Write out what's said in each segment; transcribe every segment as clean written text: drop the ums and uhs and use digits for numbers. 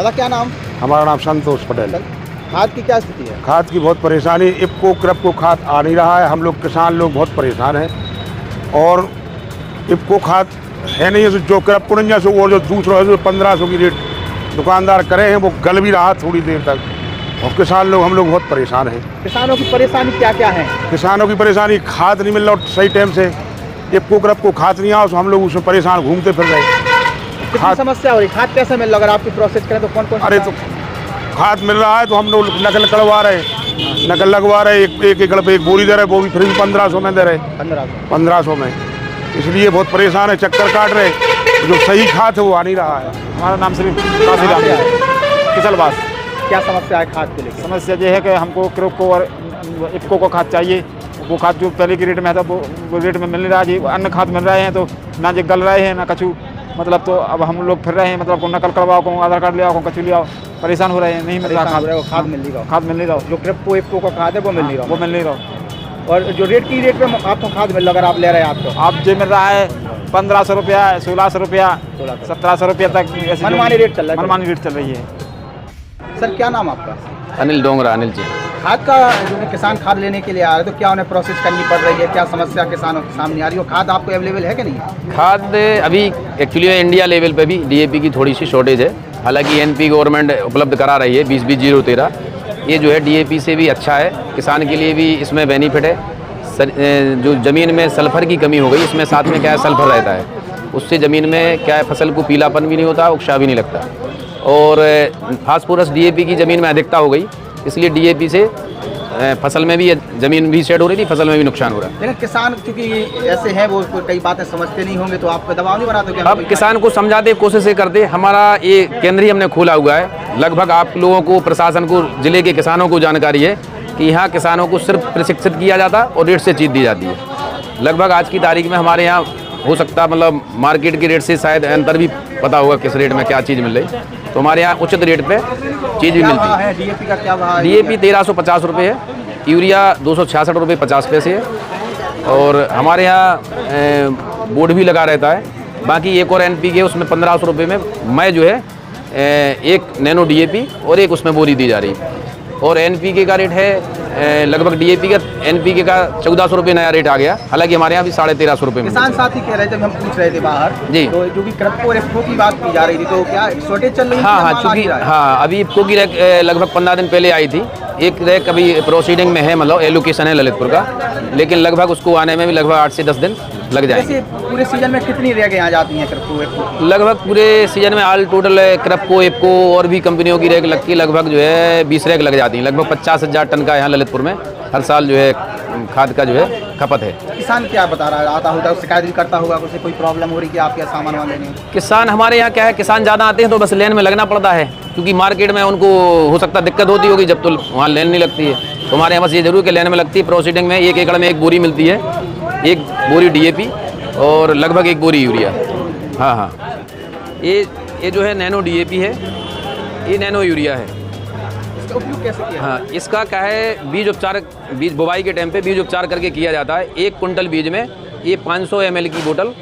दादा क्या नाम? हमारा नाम संतोष पटेल। खाद की क्या स्थिति है? खाद की बहुत परेशानी, इफ्को क्रप्को खाद आ नहीं रहा है। हम लोग किसान लोग बहुत परेशान हैं और इफ्को खाद है नहीं, जो क्रप्को नहीं है वो जो दूसरा है जो 1500 की रेट दुकानदार करे हैं वो गल भी रहा थोड़ी देर तक, और किसान लोग हम लोग बहुत परेशान हैं। किसानों की परेशानी क्या क्या है? किसानों की परेशानी, खाद नहीं मिल रहा सही टाइम से, इफ्को क्रप्को खाद नहीं आ तो हम लोग उसमें परेशान घूमते फिर रहे। कितनी समस्या हो रही? खाद कैसे मिल रहा? अगर आपकी प्रोसेस करें तो कौन कौन? अरे तो खाद मिल रहा है तो हम लोग नकल करवा रहे हैं, नकल लगवा रहे, एक एकड़ पे एक बोरी दे रहे, वो भी फिर भी 1500 में दे रहे, 1500 में। इसलिए बहुत परेशान है, चक्कर काट रहे, जो सही खाद है वो आ नहीं रहा है। हमारा नाम सिर्फ किसलवास। क्या समस्या है खाद को लेकर? समस्या ये है कि हमको क्रप्को और इफ्को को खाद चाहिए। वो खाद जो पहले की रेट में था वो रेट में मिल नहीं रहा जी। अन्य खाद मिल रहे हैं तो ना जी गल रहे हैं ना कछु, मतलब तो अब हम लोग फिर रहे हैं, मतलब को नकल करवाओ, को आधार कार्ड ले आओ, को कछु ले आओ, परेशान हो रहे हैं, नहीं मिल रहा खाद। खाद मिल नहीं रहा, खाद मिल नहीं रहा, जो क्रप्को इफ्को का खाद है वो मिल नहीं रहा, वो मिल नहीं रहा। और जो रेट की रेट में आपको खाद मिल रहा, अगर आप ले रहे हैं आपको आप जो मिल रहा है 1500 रुपया, 1600 रुपया, 1700 रुपया तक मनमानी रेट चल रहा है। मनमानी रेट चल रही है। सर क्या नाम आपका? अनिल डोंगरा। अनिल जी, खाद का जो है किसान खाद लेने के लिए आ रहे तो क्या उन्हें प्रोसेस करनी पड़ रही है? क्या समस्या किसानों के सामने आ रही है? खाद आपको अवेलेबल है कि नहीं? खाद अभी एक्चुअली इंडिया लेवल पे भी डीएपी की थोड़ी सी शॉर्टेज है। हालांकि एनपी गवर्नमेंट उपलब्ध करा रही है 20-20-013। ये जो है डीएपी से भी अच्छा है, किसान के लिए भी इसमें बेनिफिट है। जो ज़मीन में सल्फर की कमी हो गई, इसमें साथ में क्या है सल्फर रहता है, उससे ज़मीन में क्या है फसल को पीलापन भी नहीं होता, उकसा भी नहीं लगता। और फास्फोरस डीएपी की ज़मीन में अधिकता हो गई, इसलिए डीएपी से फसल में भी ज़मीन भी शेड हो रही थी, फसल में भी नुकसान हो रहा है। लेकिन किसान क्योंकि ऐसे हैं वो कई बातें समझते नहीं होंगे, तो आप पे दबाव नहीं बनाते क्या? अब किसान को समझाते कोशिश करते। हमारा ये केंद्र ही हमने खोला हुआ है, लगभग आप लोगों को, प्रशासन को, ज़िले के किसानों को जानकारी है कि यहाँ किसानों को सिर्फ प्रशिक्षित किया जाता और रेट से चीज़ दी जाती है। लगभग आज की तारीख में हमारे यहाँ हो सकता मतलब मार्केट के रेट से शायद अंतर भी पता होगा किस रेट में क्या चीज़ मिल रही, तो हमारे यहाँ उचित रेट पे चीज़ भी मिलती है। डीएपी का क्या भाव है? डीएपी 1350 रुपये है, यूरिया 266 रुपये 50 पैसे है, और हमारे यहाँ बोर्ड भी लगा रहता है। बाकी एक और एनपीके उसमें 1500 रुपये में मैं जो है एक नैनो डीएपी और एक उसमें बोरी दी जा रही है। और एनपीके का रेट है लगभग डीएपी का, एनपीके का 1400 रुपये नया रेट आ गया। हालांकि हमारे यहाँ भी 1350 रुपये में। किसान साथी कह रहे थे, हम पूछ रहे थे बाहर जी, तो जो कि क्रप्को और इफ्को की बात की जा रही थी, तो क्या शॉर्टेज चल रही है? हाँ, चूँकि अभी इफ्को की रैक लगभग 15 दिन पहले आई थी। एक रैक अभी प्रोसीडिंग में है, मतलब एलोकेशन है ललितपुर का, लेकिन लगभग उसको आने में भी लगभग 8 से 10 दिन लग जाएंगे। पूरे सीजन में कितनी रैक यहाँ जाती हैं क्रप्को इफ्को? लगभग पूरे सीजन में ऑल टोटल क्रप्को इफ्को और भी कंपनियों की रैक लगती है, लगभग जो है 20 रैक लग जाती हैं। लगभग 50,000 टन का यहाँ ललितपुर में हर साल जो है खाद का जो है खपत है। किसान क्या बता रहा है? आता होता है, शिकायत भी करता होगा, उसे कोई प्रॉब्लम हो रही है कि आप क्या सामान वाले नहीं? किसान हमारे यहाँ क्या है, किसान ज़्यादा आते हैं तो बस लाइन में लगना पड़ता है, क्योंकि मार्केट में उनको हो सकता है दिक्कत होती होगी जब तो वहाँ लाइन नहीं लगती है। तो हमारे यहाँ बस ये जरूर कि लाइन में लगती है। प्रोसीडिंग में 1 एकड़ में 1 बोरी मिलती है, 1 बोरी डीएपी और लगभग 1 बोरी यूरिया। हाँ, ये जो है नैनो डीएपी है, ये नैनो यूरिया है। उपयोग कैसे किया? हाँ, इसका क्या है, बीज बुवाई के टाइम पे बीज उपचार करके किया जाता है। 1 कुंटल बीज में ये 500 ml की बोतल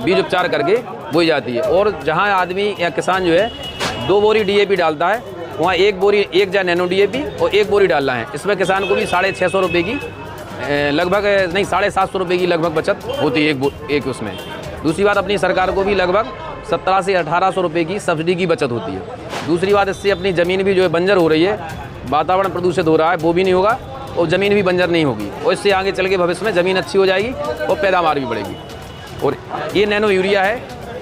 बीज उपचार करके बोई जाती है। और जहाँ आदमी या किसान जो है 2 बोरी डीएपी डालता है, वहाँ 1 बोरी, 1 जा नैनो डीएपी और 1 बोरी डालना है। इसमें किसान को भी 650 रुपये की लगभग नहीं 750 रुपये की लगभग बचत होती है एक उसमें। दूसरी बात, अपनी सरकार को भी लगभग 1700 से 1800 रुपये की सब्सिडी की बचत होती है। दूसरी बात, इससे अपनी ज़मीन भी जो है बंजर हो रही है, वातावरण प्रदूषित हो रहा है, वो भी नहीं होगा और ज़मीन भी बंजर नहीं होगी, और इससे आगे चल के भविष्य में ज़मीन अच्छी हो जाएगी और पैदावार भी बढ़ेगी। और ये नैनो यूरिया है,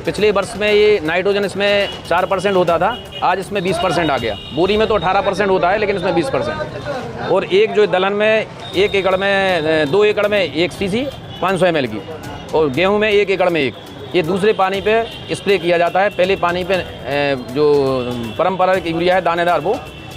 पिछले वर्ष में ये नाइट्रोजन इसमें 4% होता था, आज इसमें 20% आ गया। बोरी में तो 18% होता है, लेकिन इसमें 20%। और एक जो दलहन में 1 एकड़ में 2 एकड़ में 1 सीसी 500 ml की, और गेहूँ में 1 एकड़ में 1। ये दूसरे पानी पे स्प्रे किया जाता है। पहले पानी पे जो परंपरागत यूरिया है दानेदार, वो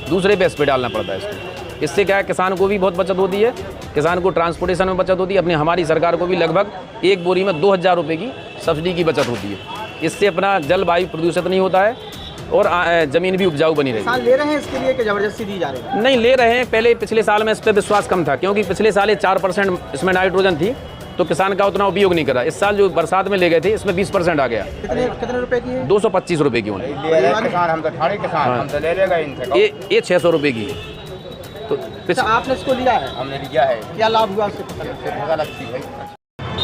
दूसरे पे स्प्रे डालना पड़ता है इसको। इससे क्या है, किसान को भी बहुत बचत होती है, किसान को ट्रांसपोर्टेशन में बचत होती है, अपनी हमारी सरकार को भी लगभग 1 बोरी में 2000 रुपये की सब्सिडी की बचत होती है। इससे अपना जलवायु प्रदूषित नहीं होता है और ज़मीन भी उपजाऊ बनी रही है। ले रहे हैं इसके लिए कि ज़बरदस्ती दी जा रही है? नहीं, ले रहे हैं। पिछले साल में इस पर विश्वास कम था, क्योंकि पिछले साल 4% इसमें नाइट्रोजन थी, तो किसान का उतना उपयोग नहीं करा। इस साल जो बरसात में ले गए थे इसमें 20% आ गया। कितने रुपए की है? 225 रुपये की होने, किसान हम तो ठाणे किसान हम तो ले लेगा इनसे। ये 600 रुपये की है। तो अच्छा, आपने इसको लिया है? हमने लिया है, क्या लाभ हुआ उससे? फसल अच्छी है।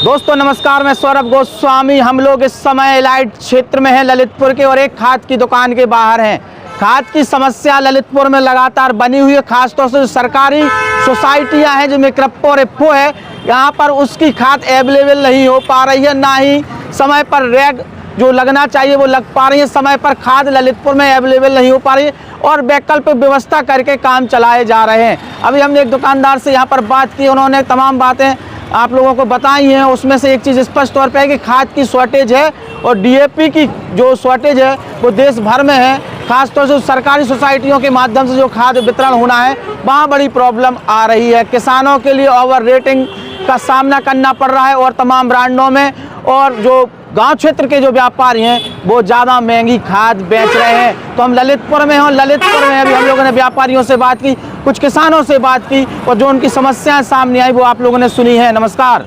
दोस्तों नमस्कार, मैं सौरभ गोस्वामी। हम लोग इस समय इलाइट क्षेत्र में हैं ललितपुर के, और एक खाद की दुकान के बाहर हैं। खाद की समस्या ललितपुर में लगातार बनी हुई है, खासतौर से जो सरकारी सोसाइटियां हैं जिनमें क्रप्पो और इफ्को है, यहाँ पर उसकी खाद अवेलेबल नहीं हो पा रही है, ना ही समय पर रैग जो लगना चाहिए वो लग पा रही है। समय पर खाद ललितपुर में अवेलेबल नहीं हो पा रही है और वैकल्पिक व्यवस्था करके काम चलाए जा रहे हैं। अभी हमने एक दुकानदार से यहाँ पर बात की, उन्होंने तमाम बातें आप लोगों को बताई हैं। उसमें से एक चीज़ स्पष्ट तौर पे है कि खाद की शॉर्टेज है और डीएपी की जो शॉर्टेज है वो देश भर में है। खासतौर से सरकारी सोसाइटियों के माध्यम से जो खाद वितरण होना है वहाँ बड़ी प्रॉब्लम आ रही है। किसानों के लिए ओवर रेटिंग का सामना करना पड़ रहा है और तमाम ब्रांडों में, और जो गांव क्षेत्र के जो व्यापारी हैं वो ज़्यादा महंगी खाद बेच रहे हैं। तो हम ललितपुर में हैं, ललितपुर में अभी हम लोगों ने व्यापारियों से बात की, कुछ किसानों से बात की, और जो उनकी समस्याएं सामने आई वो आप लोगों ने सुनी है। नमस्कार।